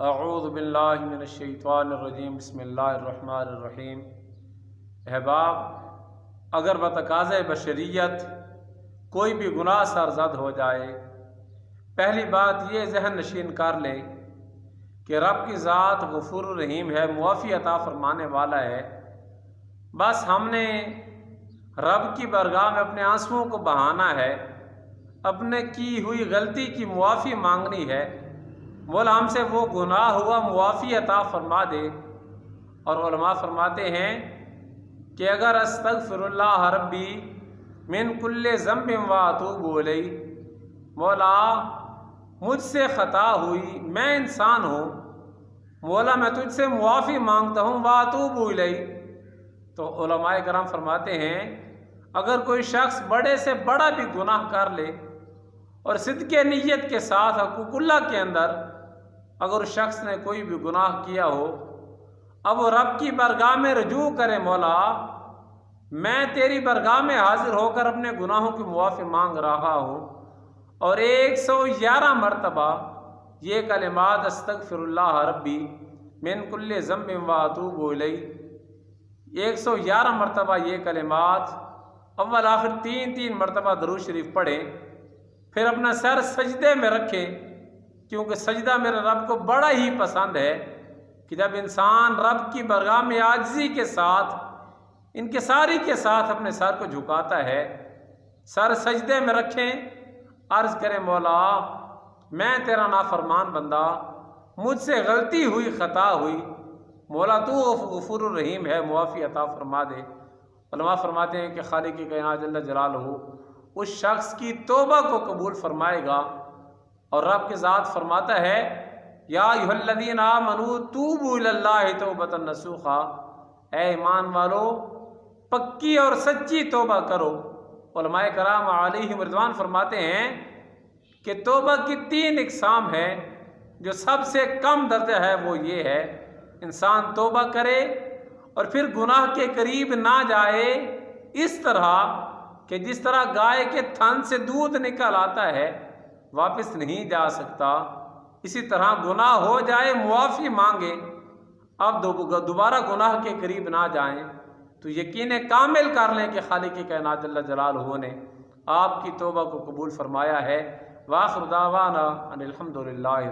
अऊज़ु बिल्लाहि मिनश्शैतानिर्रजीम बिस्मिल्लाहिर्रहमानिर्रहीम। अहबाब, अगर बतकाज़े बशरियत कोई भी गुनाह सरज़द हो जाए, पहली बात ये जहन नशीन कर ले कि रब की ज़ात गफूर रहीम है, मुआफ़ी अता फरमाने वाला है। बस हमने रब की बरगाह में अपने आंसुओं को बहाना है, अपने की हुई गलती की मुआफ़ी मांगनी है। मौला हमसे वो गुनाह हुआ मुआफ़ी अता फरमा दे। और उलमा फरमाते हैं कि अगर अस्तगफिरुल्लाह रब्बी मिन कुल्ले ज़म्बिन व अतूबु इलैह, मौला मुझसे ख़ता हुई, मैं इंसान हूँ, मौला मैं तुझसे मुआफ़ी मांगता हूँ, व अतूबु इलैह। तो उलमाए करम फरमाते हैं अगर कोई शख्स बड़े से बड़ा भी गुनाह कर ले और सिद्क़े नियत के साथ हक़ूक़ुल्लाह के अंदर अगर उस शख्स ने कोई भी गुनाह किया हो, अब वो रब की बरगाह में रजू करे, मौला मैं तेरी बरगाह में हाजिर होकर अपने गुनाहों की मुआफ़ी मांग रहा हूँ, और 111 मरतबा ये कलिमात अस्तगफिरुल्लाह रब्बी मिन कुल्ले ज़म्बिन व अतूबु इलैह, 111 मरतबा ये कलिमात अव्वल आखिर 3-3 मरतबा दरूद शरीफ पढ़ें, फिर अपना सर सजदे में रखें, क्योंकि सजदा मेरे रब को बड़ा ही पसंद है कि जब इंसान रब की बरगाह में आजिज़ी के साथ, इनकिसारी के साथ अपने सर को झुकाता है, सर सजदे में रखें, अर्ज़ करें मौला मैं तेरा नाफरमान बंदा, मुझसे गलती हुई, ख़ता हुई, मौला तू गफूर रहीम है, मुआफ़ी अता फरमा दे। उलमा फरमाते हैं कि खालिक कायनात जल्ल जलालहू उस शख्स की तौबा को कबूल फरमाएगा। और रब की ज़ात फरमाता है या अय्युहल्लज़ीना आमनू तूबू इलल्लाहि तौबतन नसूखा, ए ईमान वालो पक्की और सच्ची तौबा करो। उलमाए कराम अलैहिम रिज़वान फरमाते हैं कि तौबा की 3 इक़साम है, जो सबसे कम दर्जा है वो ये है इंसान तौबा करे और फिर गुनाह के करीब ना जाए, इस तरह कि जिस तरह गाय के थन से दूध निकल आता है वापस नहीं जा सकता, इसी तरह गुनाह हो जाए मुआफ़ी मांगे, अब दोबारा गुनाह के करीब ना जाएं, तो यकीन कामिल कर लें कि खालिक कायनात जल्ल जलालहू ने आपकी तौबा को कबूल फरमाया है। वाखिर दावाना अनिल हम्दुलिल्लाहि।